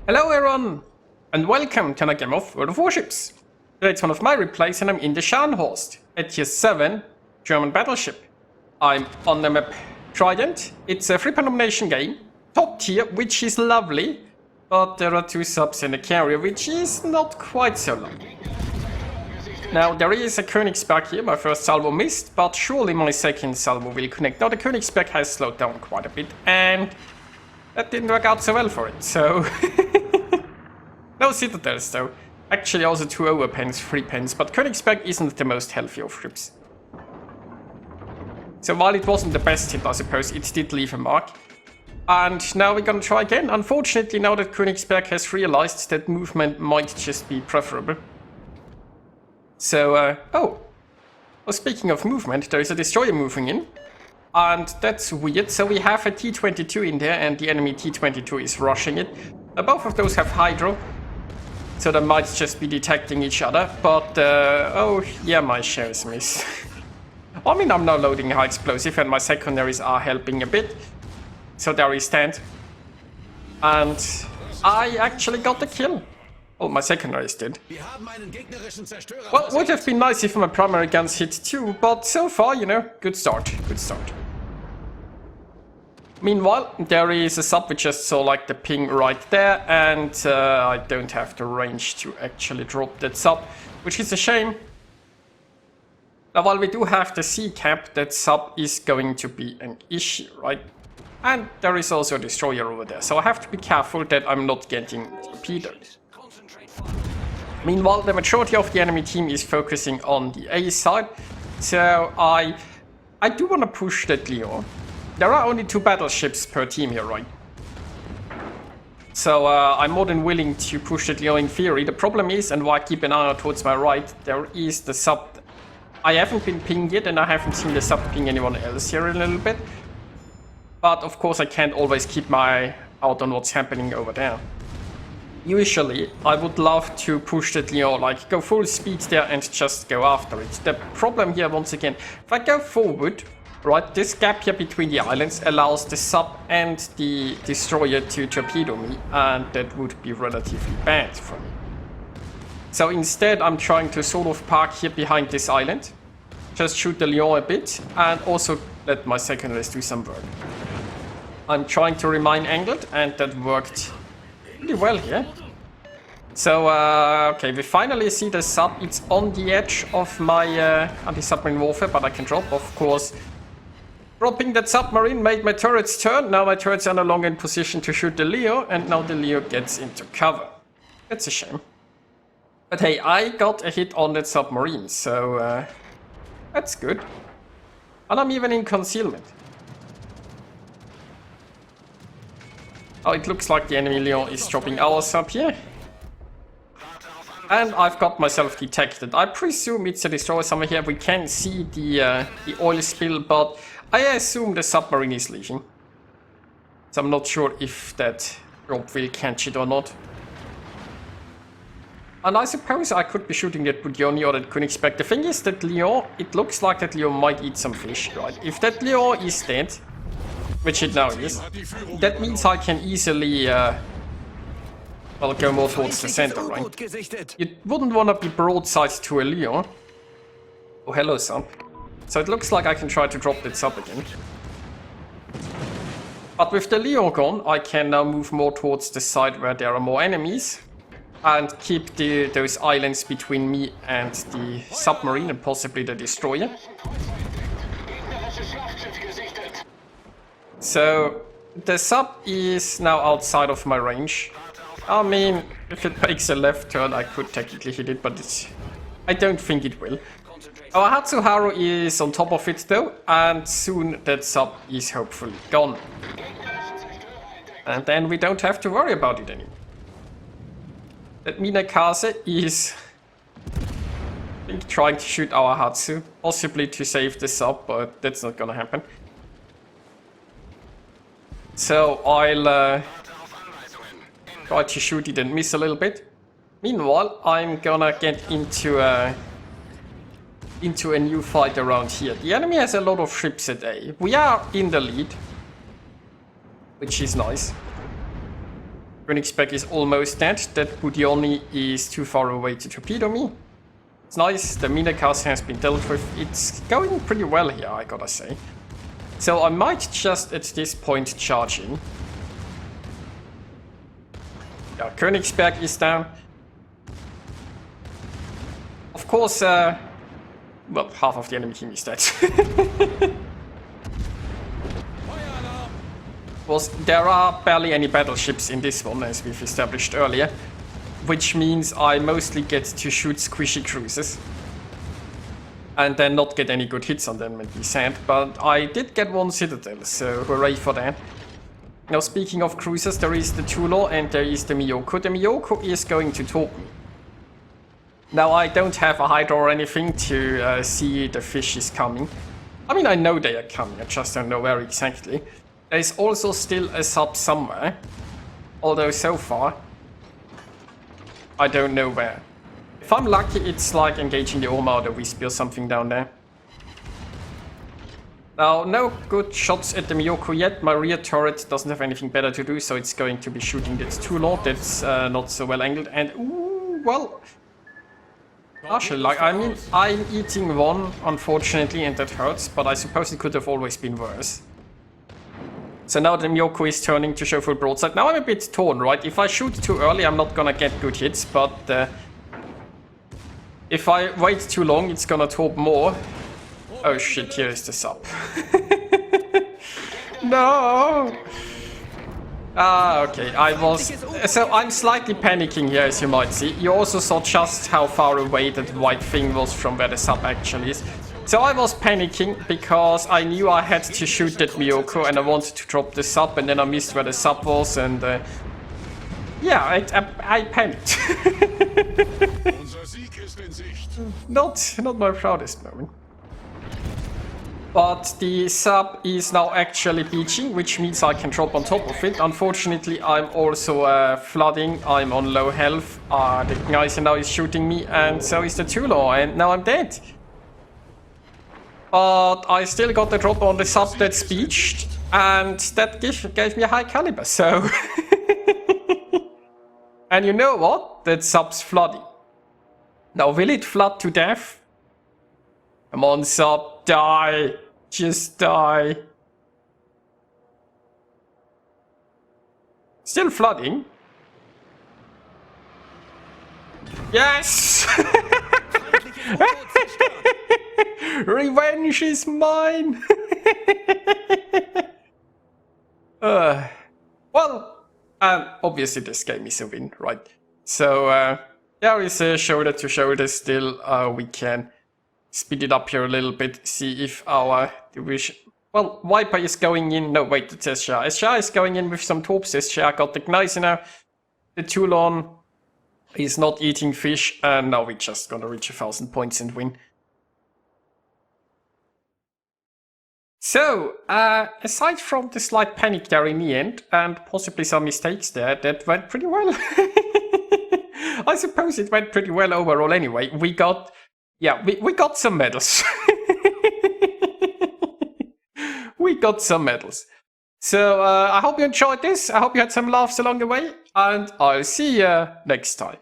Hello everyone, and welcome to another game of World of Warships. Today it's one of my replays and I'm in the Scharnhorst, a tier 7 German battleship. I'm on the map Trident. It's a 3-point domination game, top tier, which is lovely, but there are 2 subs in the carrier, which is not quite so lovely. Now there is a Königsberg here, my first salvo missed, but surely my second salvo will connect. Now the Königsberg has slowed down quite a bit, and that didn't work out so well for it, so... No citadels though. Actually also 2 overpens, 3 pens, but Königsberg isn't the most healthy of ships. So while it wasn't the best hit, I suppose, it did leave a mark. And now we're gonna try again. Unfortunately, now that Königsberg has realized that movement might just be preferable. So, well, speaking of movement, there is a destroyer moving in. And that's weird. So we have a T-22 in there and the enemy T-22 is rushing it. Both of those have hydro. So they might just be detecting each other. But, oh, yeah, my shares miss. I mean, I'm now loading high explosive and my secondaries are helping a bit. So there we stand. And I actually got the kill. Oh, my secondaries did. Well, would have been nice if my primary guns hit too, but so far, you know, good start, good start. Meanwhile, there is a sub we just saw, like the ping right there, and I don't have the range to actually drop that sub, which is a shame. Now, while we do have the sea cap, that sub is going to be an issue, right? And there is also a destroyer over there, so I have to be careful that I'm not getting torpedoed. Meanwhile, the majority of the enemy team is focusing on the A side, so I do want to push that Lyon. There are only 2 battleships per team here, right? So I'm more than willing to push that Lyon in theory. The problem is, and why I keep an eye out towards my right, there is the sub. I haven't been pinged yet, and I haven't seen the sub ping anyone else here a little bit. But of course I can't always keep my eye out on what's happening over there. Usually, I would love to push that Lyon, like go full speed there and just go after it. The problem here, once again, if I go forward, right, this gap here between the islands allows the sub and the destroyer to torpedo me, and that would be relatively bad for me. So instead, I'm trying to sort of park here behind this island, just shoot the Lyon a bit, and also let my secondaries do some work. I'm trying to remain angled, and that worked pretty well here. So, okay, we finally see the sub. It's on the edge of my anti-submarine warfare, but I can drop, of course. Dropping that submarine made my turrets turn. Now my turrets are no longer in position to shoot the Leo, and now the Leo gets into cover. That's a shame. But hey, I got a hit on that submarine, so that's good. And I'm even in concealment. Oh, it looks like the enemy Lyon is dropping our sub here. And I've got myself detected. I presume it's a destroyer somewhere here. We can see the oil spill, but I assume the submarine is leaving. So I'm not sure if that drop will catch it or not. And I suppose I could be shooting that Budioni or that Königsberg. The thing is that Lyon, it looks like that Lyon might eat some fish, right? If that Lyon is dead, which it now is, that means I can easily well, go more towards the center, right? You wouldn't want to be broadside to a Lyon. Oh, hello, sub. So it looks like I can try to drop that sub again. But with the Lyon gone, I can now move more towards the side where there are more enemies. And keep those islands between me and the submarine and possibly the destroyer. So, the sub is now outside of my range. I mean, if it makes a left turn, I could technically hit it, but I don't think it will. Our Hatsuharu is on top of it though, and soon that sub is hopefully gone. And then we don't have to worry about it anymore. That Minakaze is, I think, trying to shoot our Hatsu, possibly to save the sub, but that's not gonna happen. So I'll try to shoot it and miss a little bit. Meanwhile, I'm gonna get into a new fight around here. The enemy has a lot of ships at A. We are in the lead, which is nice. Königsberg is almost dead. That Budioni is too far away to torpedo me. It's nice, the Minakas has been dealt with. It's going pretty well here, I gotta say. So I might just at this point charge in. Yeah, Königsberg is down. Of course, well, half of the enemy team is dead. Well, there are barely any battleships in this one, as we've established earlier, which means I mostly get to shoot squishy cruisers and then not get any good hits on them and be sad, but I did get one Citadel, so hooray for that. Now, speaking of cruisers, there is the Tulo and there is the Miyoko. The Miyoko is going to torp me. Now, I don't have a Hydra or anything to see the fish is coming. I mean, I know they are coming, I just don't know where exactly. There's also still a sub somewhere, although so far, I don't know where. If I'm lucky, it's like engaging the Armada Wisp or something down there. Now, no good shots at the Miyoko yet. My rear turret doesn't have anything better to do, so it's going to be shooting this Toulon that's not so well angled. And, ooh, well, partially, like, I mean, I'm eating one, unfortunately, and that hurts, but I suppose it could have always been worse. So now the Miyoko is turning to show full broadside. Now I'm a bit torn, right? If I shoot too early, I'm not gonna get good hits, but if I wait too long, it's gonna torp more. Oh shit, here is the sub. No! Ah, okay, so I'm slightly panicking here, as you might see. You also saw just how far away that white thing was from where the sub actually is. So I was panicking because I knew I had to shoot that Miyoko and I wanted to drop the sub, and then I missed where the sub was, and yeah, I panicked. Not my proudest moment. But the sub is now actually beaching, which means I can drop on top of it. Unfortunately, I'm also flooding, I'm on low health, the Gneiser now is shooting me, and so is the Toulon, and now I'm dead. But I still got the drop on the sub that's beached, and that gave me a high caliber, so... And you know what? That sub's flooding. Now, will it flood to death? Come on, sub, die! Just die! Still flooding? Yes! Revenge is mine! Well, obviously this game is a win, right? So, there is a shoulder to shoulder still. We can speed it up here a little bit, see if our division... Well, Viper is going in... No, wait, it's SHA. SHA is going in with some torps. SHA got the Gneiser now. The Toulon is not eating fish, and now we're just gonna reach 1,000 points and win. So, aside from the slight panic there in the end, and possibly some mistakes there, that went pretty well. I suppose it went pretty well overall anyway. We got... Yeah, we got some medals. We got some medals. So, I hope you enjoyed this. I hope you had some laughs along the way, and I'll see you next time.